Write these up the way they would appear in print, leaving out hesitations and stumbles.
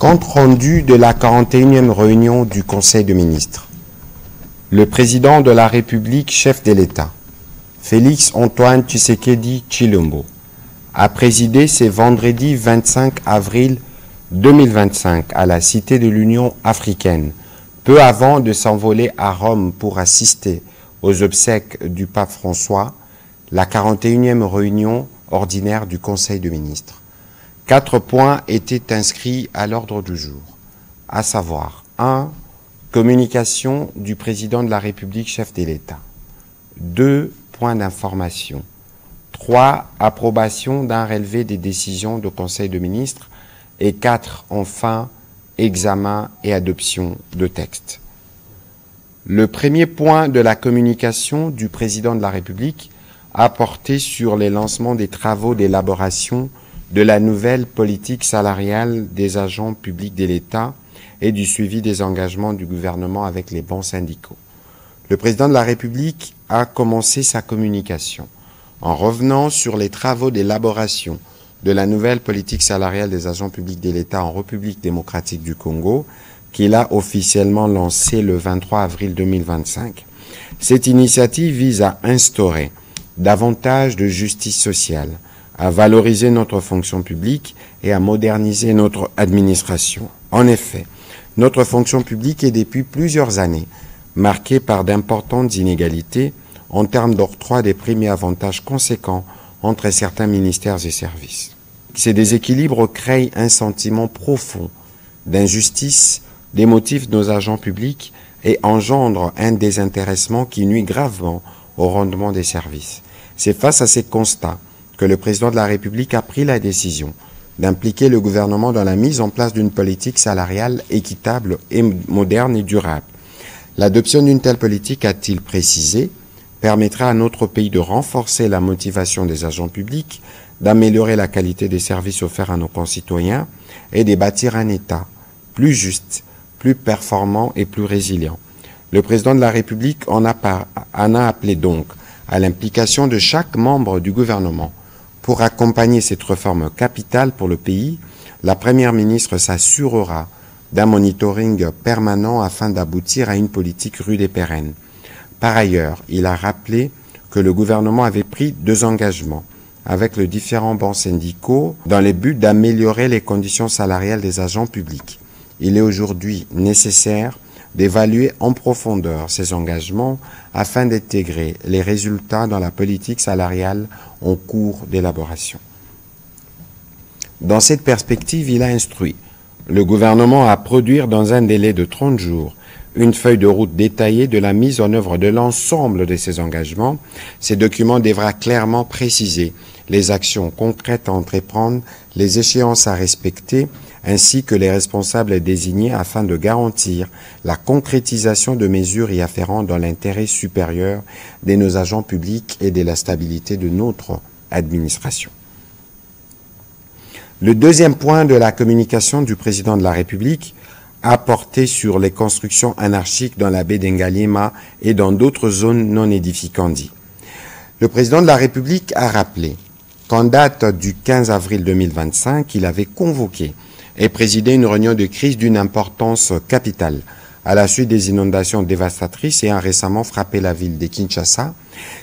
Compte rendu de la 41e réunion du Conseil des ministres. Le président de la République, chef de l'État, Félix Antoine Tshisekedi Tshilombo, a présidé ce vendredi 25 avril 2025 à la Cité de l'Union africaine, peu avant de s'envoler à Rome pour assister aux obsèques du pape François, la 41e réunion ordinaire du Conseil des ministres. 4 points étaient inscrits à l'ordre du jour, à savoir 1. Communication du président de la République, chef de l'État. 2. Points d'information. 3. Approbation d'un relevé des décisions du Conseil des ministres. Et 4. Enfin, examen et adoption de textes. Le premier point de la communication du président de la République a porté sur les lancements des travaux d'élaboration de la nouvelle politique salariale des agents publics de l'État et du suivi des engagements du gouvernement avec les bons syndicaux. Le président de la République a commencé sa communication en revenant sur les travaux d'élaboration de la nouvelle politique salariale des agents publics de l'État en République démocratique du Congo, qu'il a officiellement lancé le 23 avril 2025. Cette initiative vise à instaurer davantage de justice sociale, à valoriser notre fonction publique et à moderniser notre administration. En effet, notre fonction publique est depuis plusieurs années marquée par d'importantes inégalités en termes d'octroi des primes et avantages conséquents entre certains ministères et services. Ces déséquilibres créent un sentiment profond d'injustice, démotivent nos agents publics et engendrent un désintéressement qui nuit gravement au rendement des services. C'est face à ces constats que le président de la République a pris la décision d'impliquer le gouvernement dans la mise en place d'une politique salariale équitable et moderne et durable. L'adoption d'une telle politique, a-t-il précisé, permettra à notre pays de renforcer la motivation des agents publics, d'améliorer la qualité des services offerts à nos concitoyens et de bâtir un État plus juste, plus performant et plus résilient. Le président de la République en a appelé donc à l'implication de chaque membre du gouvernement. Pour accompagner cette réforme capitale pour le pays, la Première ministre s'assurera d'un monitoring permanent afin d'aboutir à une politique rude et pérenne. Par ailleurs, il a rappelé que le gouvernement avait pris 2 engagements avec les différents bancs syndicaux dans le but d'améliorer les conditions salariales des agents publics. Il est aujourd'hui nécessaire d'évaluer en profondeur ces engagements afin d'intégrer les résultats dans la politique salariale en cours d'élaboration. Dans cette perspective, il a instruit le gouvernement à produire dans un délai de 30 jours une feuille de route détaillée de la mise en œuvre de l'ensemble de ces engagements. Ces documents devra clairement préciser les actions concrètes à entreprendre, les échéances à respecter, ainsi que les responsables désignés afin de garantir la concrétisation de mesures y afférentes dans l'intérêt supérieur de nos agents publics et de la stabilité de notre administration. Le deuxième point de la communication du président de la République a porté sur les constructions anarchiques dans la baie d'Engaliema et dans d'autres zones non édificantes. Le président de la République a rappelé qu'en date du 15 avril 2025, il avait convoqué et présidé une réunion de crise d'une importance capitale à la suite des inondations dévastatrices ayant récemment frappé la ville de Kinshasa.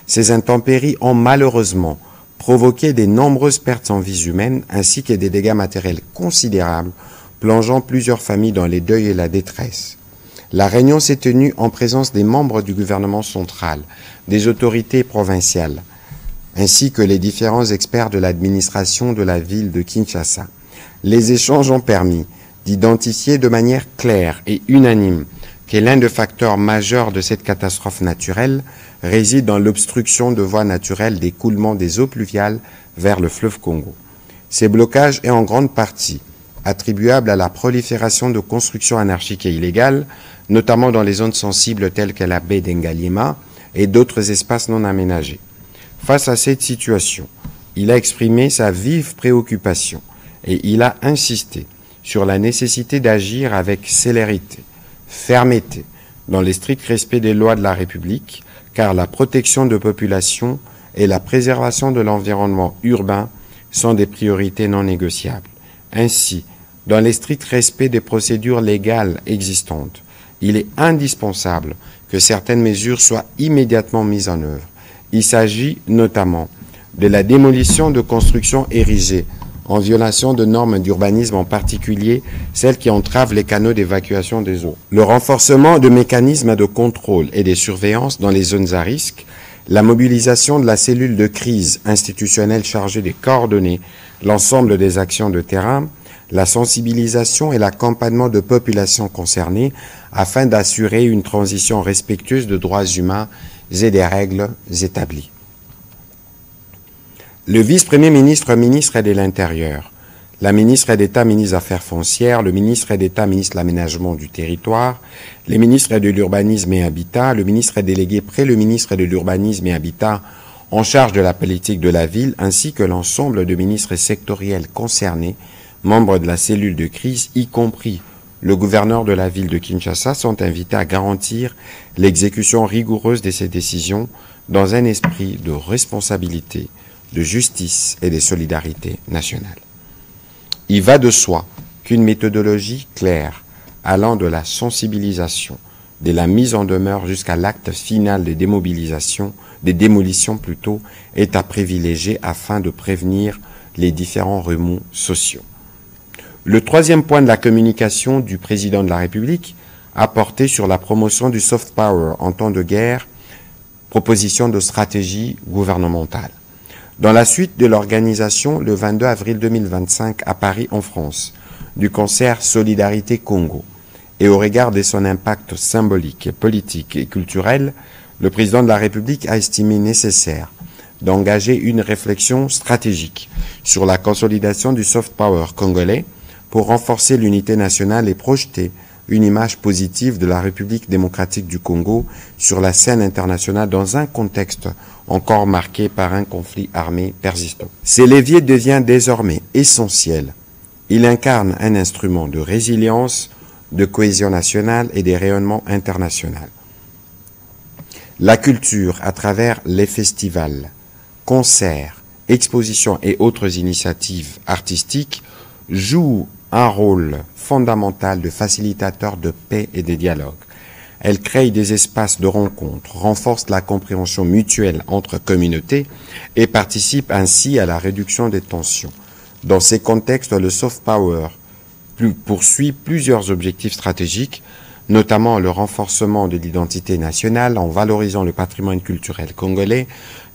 Ces intempéries ont malheureusement provoqué de nombreuses pertes en vies humaines ainsi que des dégâts matériels considérables, plongeant plusieurs familles dans les deuils et la détresse. La réunion s'est tenue en présence des membres du gouvernement central, des autorités provinciales, ainsi que les différents experts de l'administration de la ville de Kinshasa. Les échanges ont permis d'identifier de manière claire et unanime que l'un des facteurs majeurs de cette catastrophe naturelle réside dans l'obstruction de voies naturelles d'écoulement des eaux pluviales vers le fleuve Congo. Ces blocages est en grande partie attribuable à la prolifération de constructions anarchiques et illégales, notamment dans les zones sensibles telles que la baie d'Engaliema et d'autres espaces non aménagés. Face à cette situation, il a exprimé sa vive préoccupation et il a insisté sur la nécessité d'agir avec célérité, fermeté, dans le strict respect des lois de la République, car la protection de populations et la préservation de l'environnement urbain sont des priorités non négociables. Ainsi, dans le strict respect des procédures légales existantes. Il est indispensable que certaines mesures soient immédiatement mises en œuvre. Il s'agit notamment de la démolition de constructions érigées en violation de normes d'urbanisme, en particulier celles qui entravent les canaux d'évacuation des eaux. Le renforcement de mécanismes de contrôle et de surveillance dans les zones à risque, la mobilisation de la cellule de crise institutionnelle chargée de coordonner l'ensemble des actions de terrain, la sensibilisation et l'accompagnement de populations concernées afin d'assurer une transition respectueuse de droits humains et des règles établies. Le vice-premier ministre, ministre de l'Intérieur, la ministre d'État, ministre des Affaires foncières, le ministre d'État, ministre de l'Aménagement du territoire, les ministres de l'Urbanisme et Habitat, le ministre délégué près le ministre de l'Urbanisme et Habitat en charge de la politique de la ville, ainsi que l'ensemble de ministres sectoriels concernés, membres de la cellule de crise, y compris le gouverneur de la ville de Kinshasa, sont invités à garantir l'exécution rigoureuse de ces décisions dans un esprit de responsabilité, de justice et de solidarité nationale. Il va de soi qu'une méthodologie claire, allant de la sensibilisation, de la mise en demeure jusqu'à l'acte final de démobilisation, des démolitions plutôt, est à privilégier afin de prévenir les différents remous sociaux. Le troisième point de la communication du président de la République a porté sur la promotion du soft power en temps de guerre, proposition de stratégie gouvernementale. Dans la suite de l'organisation, le 22 avril 2025 à Paris, en France, du concert Solidarité Congo, et au regard de son impact symbolique, politique et culturel, le président de la République a estimé nécessaire d'engager une réflexion stratégique sur la consolidation du soft power congolais pour renforcer l'unité nationale et projeter une image positive de la République démocratique du Congo sur la scène internationale dans un contexte encore marqué par un conflit armé persistant. Ce levier devient désormais essentiel. Il incarne un instrument de résilience, de cohésion nationale et de rayonnement international. La culture, à travers les festivals, concerts, expositions et autres initiatives artistiques, joue un rôle fondamental de facilitateur de paix et de dialogue. Elle crée des espaces de rencontre, renforce la compréhension mutuelle entre communautés et participe ainsi à la réduction des tensions. Dans ces contextes, le soft power poursuit plusieurs objectifs stratégiques, notamment le renforcement de l'identité nationale en valorisant le patrimoine culturel congolais,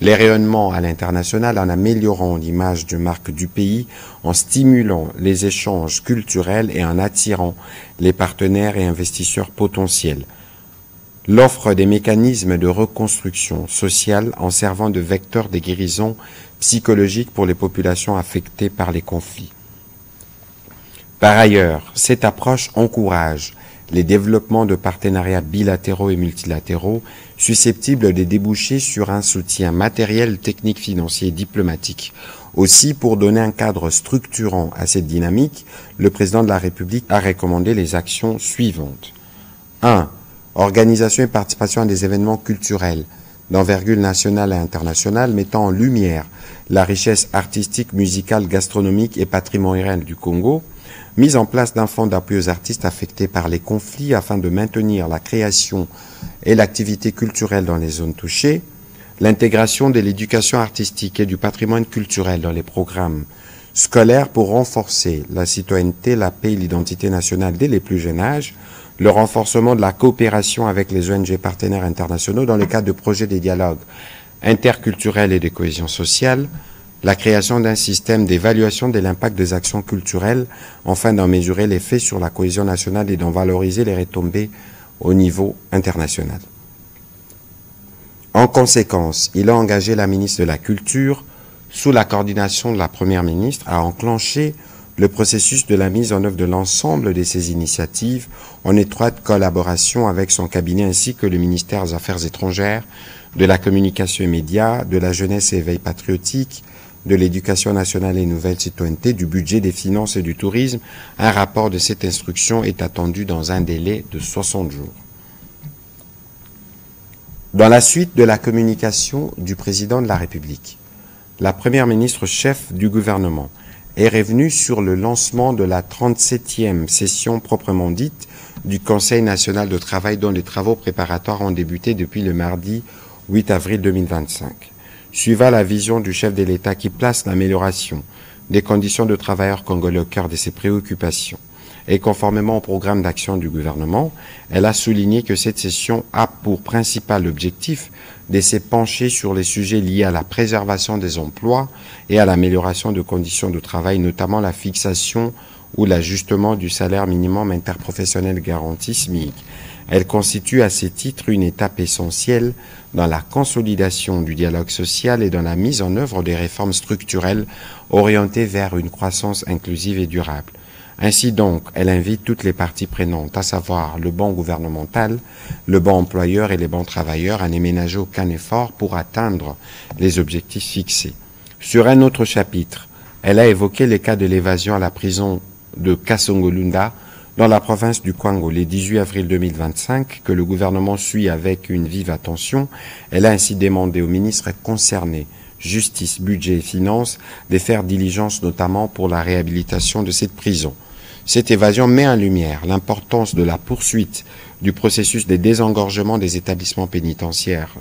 les rayonnements à l'international en améliorant l'image de marque du pays, en stimulant les échanges culturels et en attirant les partenaires et investisseurs potentiels. L'offre des mécanismes de reconstruction sociale en servant de vecteur de guérison psychologique pour les populations affectées par les conflits. Par ailleurs, cette approche encourage les développements de partenariats bilatéraux et multilatéraux susceptibles de déboucher sur un soutien matériel, technique, financier et diplomatique. Aussi, pour donner un cadre structurant à cette dynamique, le président de la République a recommandé les actions suivantes. 1. Organisation et participation à des événements culturels d'envergure nationale et internationale mettant en lumière la richesse artistique, musicale, gastronomique et patrimoniale du Congo. Mise en place d'un fonds d'appui aux artistes affectés par les conflits afin de maintenir la création et l'activité culturelle dans les zones touchées, l'intégration de l'éducation artistique et du patrimoine culturel dans les programmes scolaires pour renforcer la citoyenneté, la paix et l'identité nationale dès les plus jeunes âges, le renforcement de la coopération avec les ONG partenaires internationaux dans le cadre de projets de dialogue interculturel et de cohésion sociale, la création d'un système d'évaluation de l'impact des actions culturelles afin d'en mesurer l'effet sur la cohésion nationale et d'en valoriser les retombées au niveau international. En conséquence, il a engagé la ministre de la Culture, sous la coordination de la Première ministre, à enclencher le processus de la mise en œuvre de l'ensemble de ces initiatives en étroite collaboration avec son cabinet ainsi que le ministère des Affaires étrangères, de la communication et médias, de la jeunesse et éveil patriotique, de l'éducation nationale et nouvelle citoyenneté, du budget, des finances et du tourisme. Un rapport de cette instruction est attendu dans un délai de 60 jours. Dans la suite de la communication du président de la République, la première ministre chef du gouvernement est revenu sur le lancement de la 37e session proprement dite du Conseil national de travail dont les travaux préparatoires ont débuté depuis le mardi 8 avril 2025. Suivant la vision du chef de l'État qui place l'amélioration des conditions de travailleurs congolais au cœur de ses préoccupations et conformément au programme d'action du gouvernement, elle a souligné que cette session a pour principal objectif de se pencher sur les sujets liés à la préservation des emplois et à l'amélioration de conditions de travail, notamment la fixation ou l'ajustement du salaire minimum interprofessionnel garanti SMIC. Elle constitue à ce titre une étape essentielle dans la consolidation du dialogue social et dans la mise en œuvre des réformes structurelles orientées vers une croissance inclusive et durable. Ainsi donc, elle invite toutes les parties prenantes, à savoir le banc gouvernemental, le banc employeur et les bancs travailleurs, à ne ménager aucun effort pour atteindre les objectifs fixés. Sur un autre chapitre, elle a évoqué les cas de l'évasion à la prison de Kasongolunda, dans la province du Kwango, le 18 avril 2025, que le gouvernement suit avec une vive attention. Elle a ainsi demandé aux ministres concernés, Justice, Budget et Finances, de faire diligence notamment pour la réhabilitation de cette prison. Cette évasion met en lumière l'importance de la poursuite du processus de désengorgement des établissements pénitentiaires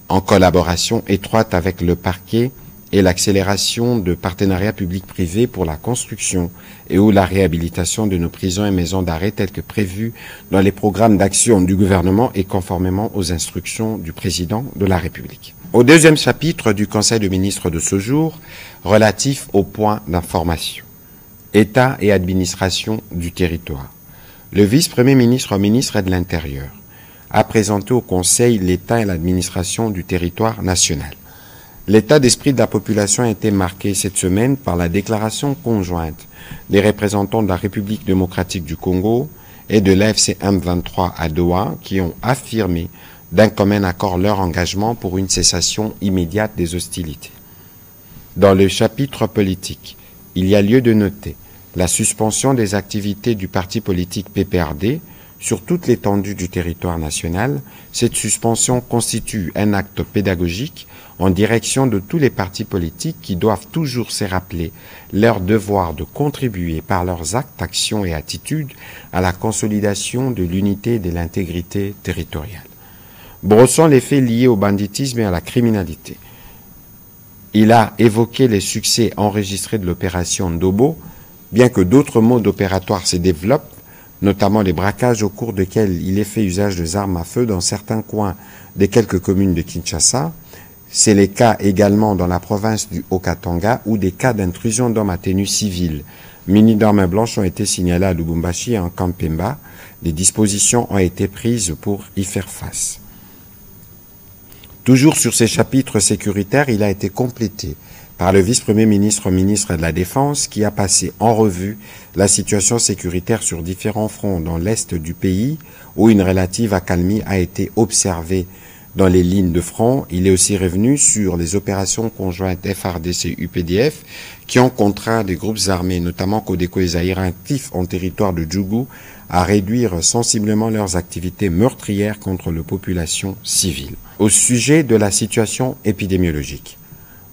en collaboration étroite avec le parquet et l'accélération de partenariats publics-privés pour la construction et ou la réhabilitation de nos prisons et maisons d'arrêt telles que prévues dans les programmes d'action du gouvernement et conformément aux instructions du président de la République. Au deuxième chapitre du Conseil des ministres de ce jour, relatif aux points d'information, État et administration du territoire. Le vice-premier ministre de l'Intérieur a présenté au Conseil l'État et l'administration du territoire national. L'état d'esprit de la population a été marqué cette semaine par la déclaration conjointe des représentants de la République démocratique du Congo et de l'AFC M23 à Doha qui ont affirmé d'un commun accord leur engagement pour une cessation immédiate des hostilités. Dans le chapitre politique, il y a lieu de noter la suspension des activités du parti politique PPRD sur toute l'étendue du territoire national. Cette suspension constitue un acte pédagogique en direction de tous les partis politiques qui doivent toujours se rappeler leur devoir de contribuer par leurs actes, actions et attitudes à la consolidation de l'unité et de l'intégrité territoriale. Brossant les faits liés au banditisme et à la criminalité, il a évoqué les succès enregistrés de l'opération Ndobo, bien que d'autres modes opératoires se développent, notamment les braquages au cours desquels il est fait usage des armes à feu dans certains coins de quelques communes de Kinshasa. C'est le cas également dans la province du Haut-Katanga où des cas d'intrusion d'hommes à tenue civile munis d'armes blanches ont été signalés à Lubumbashi et en Kampemba. Des dispositions ont été prises pour y faire face. Toujours sur ces chapitres sécuritaires, il a été complété par le vice-premier ministre de la Défense qui a passé en revue la situation sécuritaire sur différents fronts dans l'est du pays où une relative accalmie a été observée dans les lignes de front. Il est aussi revenu sur les opérations conjointes FARDC-UPDF qui ont contraint des groupes armés, notamment Codeco et Zaïre, actifs en territoire de Djougou, à réduire sensiblement leurs activités meurtrières contre la population civile. Au sujet de la situation épidémiologique,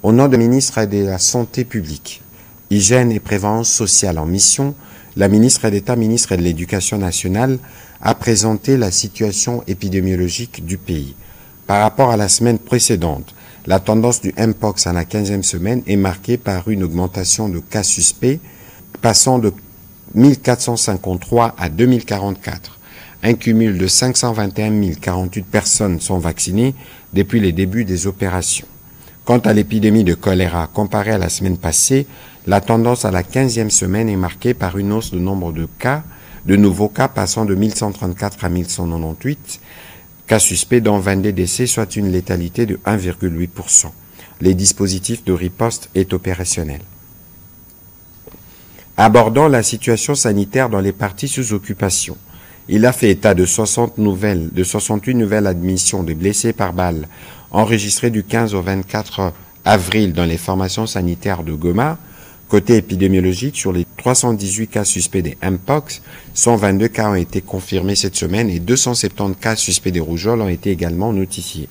au nom du ministre de la Santé publique, Hygiène et Prévention sociale en mission, la ministre d'État, ministre de l'Éducation nationale, a présenté la situation épidémiologique du pays. Par rapport à la semaine précédente, la tendance du Mpox à la 15e semaine est marquée par une augmentation de cas suspects, passant de 1453 à 2044. Un cumul de 521 048 personnes sont vaccinées depuis les débuts des opérations. Quant à l'épidémie de choléra, comparée à la semaine passée, la tendance à la 15e semaine est marquée par une hausse de nombre de nouveaux cas passant de 1134 à 1198 cas suspects, dont 22 décès, soit une létalité de 1,8%. Les dispositifs de riposte est opérationnel. Abordant la situation sanitaire dans les parties sous occupation, il a fait état de 68 nouvelles admissions de blessés par balle enregistrées du 15 au 24 avril dans les formations sanitaires de Goma. Côté épidémiologique, sur les 318 cas suspects des Mpox, 122 cas ont été confirmés cette semaine et 270 cas suspects des rougeoles ont été également notifiés.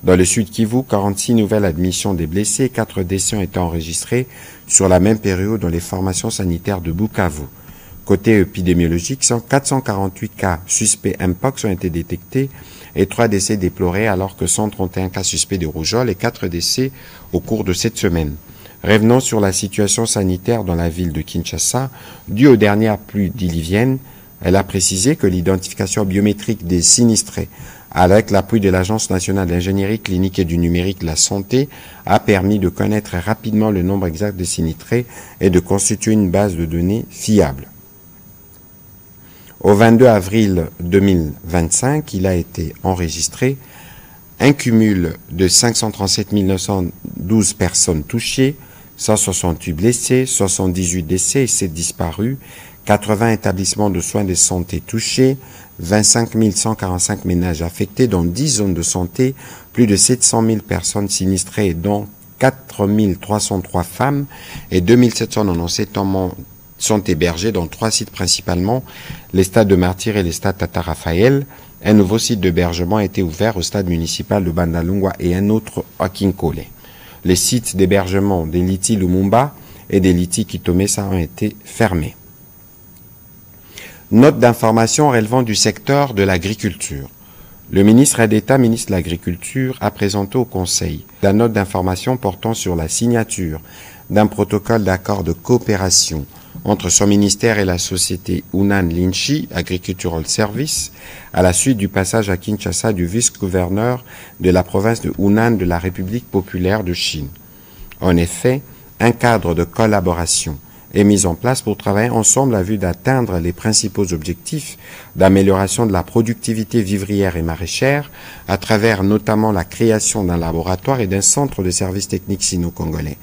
Dans le Sud Kivu, 46 nouvelles admissions des blessés et 4 décès ont été enregistrés sur la même période dans les formations sanitaires de Bukavu. Côté épidémiologique, 448 cas suspects Mpox ont été détectés et 3 décès déplorés alors que 131 cas suspects de rougeole et 4 décès au cours de cette semaine. Revenons sur la situation sanitaire dans la ville de Kinshasa, due aux dernières pluies diluviennes. Elle a précisé que l'identification biométrique des sinistrés avec l'appui de l'Agence nationale d'ingénierie clinique et du numérique de la santé a permis de connaître rapidement le nombre exact de sinistrés et de constituer une base de données fiable. Au 22 avril 2025, il a été enregistré un cumul de 537 912 personnes touchées, 168 blessés, 78 décès et 7 disparus, 80 établissements de soins de santé touchés, 25 145 ménages affectés dans 10 zones de santé, plus de 700 000 personnes sinistrées dont 4 303 femmes et 2 797 hommes sont hébergés dans 3 sites principalement, les stades de Martyr et les stades Tata Raphaël. Un nouveau site d'hébergement a été ouvert au stade municipal de Bandalungwa et un autre à Kinkole. Les sites d'hébergement des Liti Lumumba et des Liti Kitomesa ont été fermés. Note d'information relevant du secteur de l'agriculture. Le ministre d'État, ministre de l'Agriculture, a présenté au Conseil la note d'information portant sur la signature d'un protocole d'accord de coopération entre son ministère et la société Hunan Linchi Agricultural Service à la suite du passage à Kinshasa du vice-gouverneur de la province de Hunan de la République populaire de Chine. En effet, un cadre de collaboration est mis en place pour travailler ensemble à vue d'atteindre les principaux objectifs d'amélioration de la productivité vivrière et maraîchère à travers notamment la création d'un laboratoire et d'un centre de services techniques sino-congolais,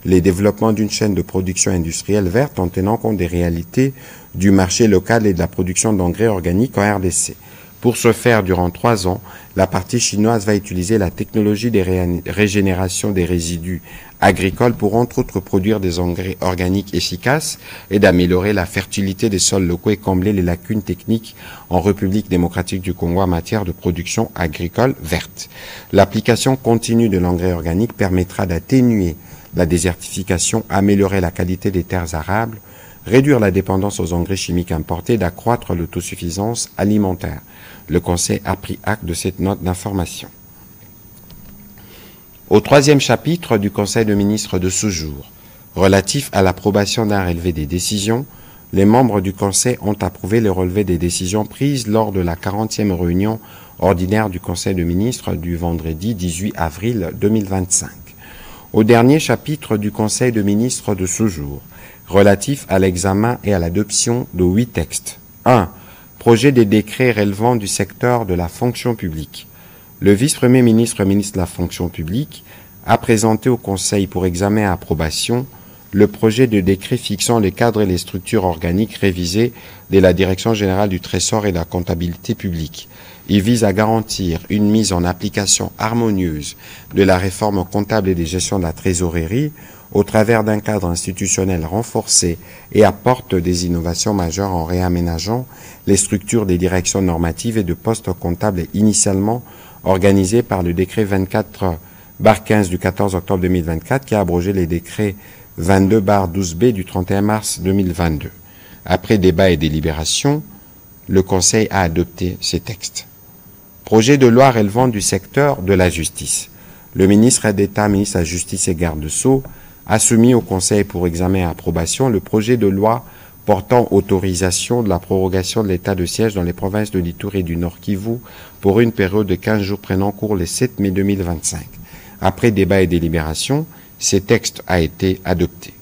les développements d'une chaîne de production industrielle verte en tenant compte des réalités du marché local et de la production d'engrais organiques en RDC. Pour ce faire, durant 3 ans, la partie chinoise va utiliser la technologie des régénérations des résidus agricoles pour entre autres produire des engrais organiques efficaces et d'améliorer la fertilité des sols locaux et combler les lacunes techniques en République démocratique du Congo en matière de production agricole verte. L'application continue de l'engrais organique permettra d'atténuer la désertification, améliorer la qualité des terres arables, réduire la dépendance aux engrais chimiques importés, d'accroître l'autosuffisance alimentaire. Le Conseil a pris acte de cette note d'information. Au 3e chapitre du Conseil de ministres de ce jour, relatif à l'approbation d'un relevé des décisions, les membres du Conseil ont approuvé le relevé des décisions prises lors de la 40e réunion ordinaire du Conseil de ministres du vendredi 18 avril 2025. Au dernier chapitre du Conseil de ministres de ce jour, relatif à l'examen et à l'adoption de 8 textes. 1. Projet des décrets relevant du secteur de la fonction publique. Le vice-premier ministre, ministre de la fonction publique, a présenté au Conseil pour examen et approbation le projet de décret fixant les cadres et les structures organiques révisées de la Direction générale du Trésor et de la comptabilité publique. Il vise à garantir une mise en application harmonieuse de la réforme comptable et des gestions de la trésorerie au travers d'un cadre institutionnel renforcé et apporte des innovations majeures en réaménageant les structures des directions normatives et de postes comptables initialement organisées par le décret 24/15 du 14 octobre 2024 qui a abrogé les décrets 22/12B du 31 mars 2022. Après débat et délibération, le Conseil a adopté ces textes. Projet de loi relevant du secteur de la justice. Le ministre d'État, ministre de la Justice et garde-sceaux, a soumis au Conseil pour examen et approbation le projet de loi portant autorisation de la prorogation de l'état de siège dans les provinces de l'Ituri et du Nord Kivu pour une période de 15 jours prenant cours le 7 mai 2025. Après débat et délibération, ces textes a été adopté.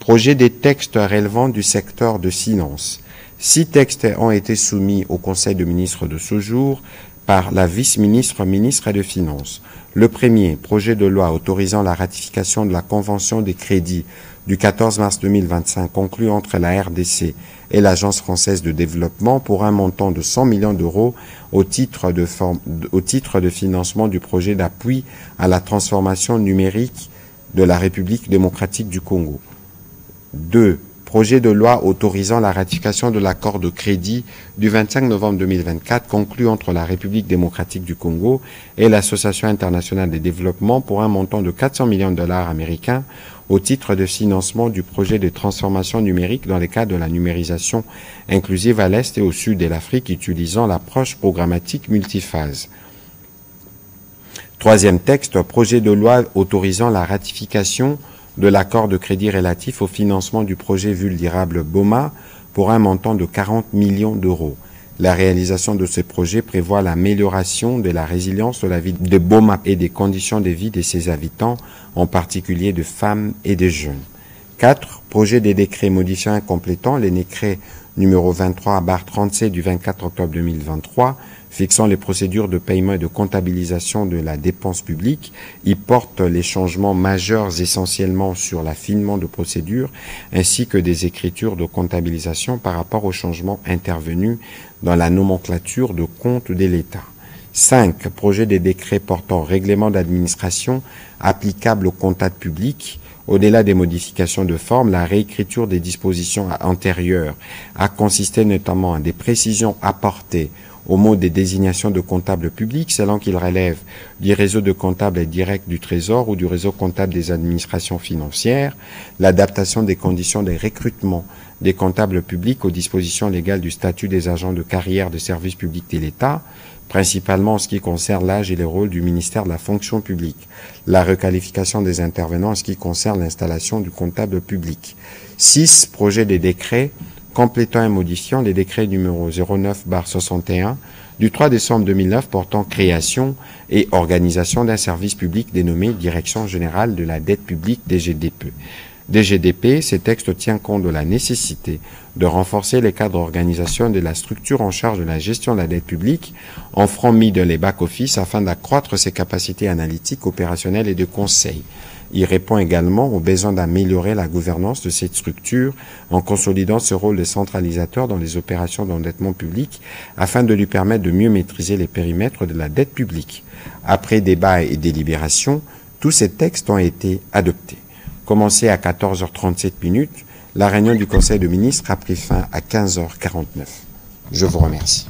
Projet des textes relevant du secteur de finances. 6 textes ont été soumis au Conseil de ministres de ce jour par la vice-ministre, ministre des Finances. Le premier, projet de loi autorisant la ratification de la Convention des crédits du 14 mars 2025 conclue entre la RDC et l'Agence française de développement pour un montant de 100 millions d'euros au titre de financement du projet d'appui à la transformation numérique de la République démocratique du Congo. 2. projet de loi autorisant la ratification de l'accord de crédit du 25 novembre 2024 conclu entre la République démocratique du Congo et l'Association internationale de développement pour un montant de 400 millions de dollars américains au titre de financement du projet de transformation numérique dans le cadre de la numérisation inclusive à l'Est et au Sud de l'Afrique utilisant l'approche programmatique multiphase. Troisième texte, projet de loi autorisant la ratification de l'accord de crédit relatif au financement du projet Vulnérable Boma pour un montant de 40 millions d'euros. La réalisation de ce projet prévoit l'amélioration de la résilience de la ville de Boma et des conditions de vie de ses habitants, en particulier de femmes et de jeunes. 4. Projet de décret modifiant et complétant les décrets numéro 23/37 du 24 octobre 2023 fixant les procédures de paiement et de comptabilisation de la dépense publique. Il porte les changements majeurs essentiellement sur l'affinement de procédures ainsi que des écritures de comptabilisation par rapport aux changements intervenus dans la nomenclature de compte de l'État. 5. Projet de décret portant règlement d'administration applicable aux comptables publics. Au-delà des modifications de forme, la réécriture des dispositions antérieures a consisté notamment à des précisions apportées au mode de désignation de comptables publics selon qu'ils relèvent du réseau de comptables directs du Trésor ou du réseau comptable des administrations financières, l'adaptation des conditions de recrutement des comptables publics aux dispositions légales du statut des agents de carrière de service public de l'État, principalement en ce qui concerne l'âge et le rôle du ministère de la fonction publique, la requalification des intervenants en ce qui concerne l'installation du comptable public. 6. Projet de décret complétant et modifiant les décrets numéro 09/61 du 3 décembre 2009 portant création et organisation d'un service public dénommé Direction générale de la dette publique DGDP. Ces textes tiennent compte de la nécessité de renforcer les cadres d'organisation de la structure en charge de la gestion de la dette publique en front middle et back-office afin d'accroître ses capacités analytiques, opérationnelles et de conseil. Il répond également au besoin d'améliorer la gouvernance de cette structure en consolidant ce rôle de centralisateur dans les opérations d'endettement public afin de lui permettre de mieux maîtriser les périmètres de la dette publique. Après débat et délibération, tous ces textes ont été adoptés. Commencé à 14h37, la réunion du Conseil de ministres a pris fin à 15h49. Je vous remercie.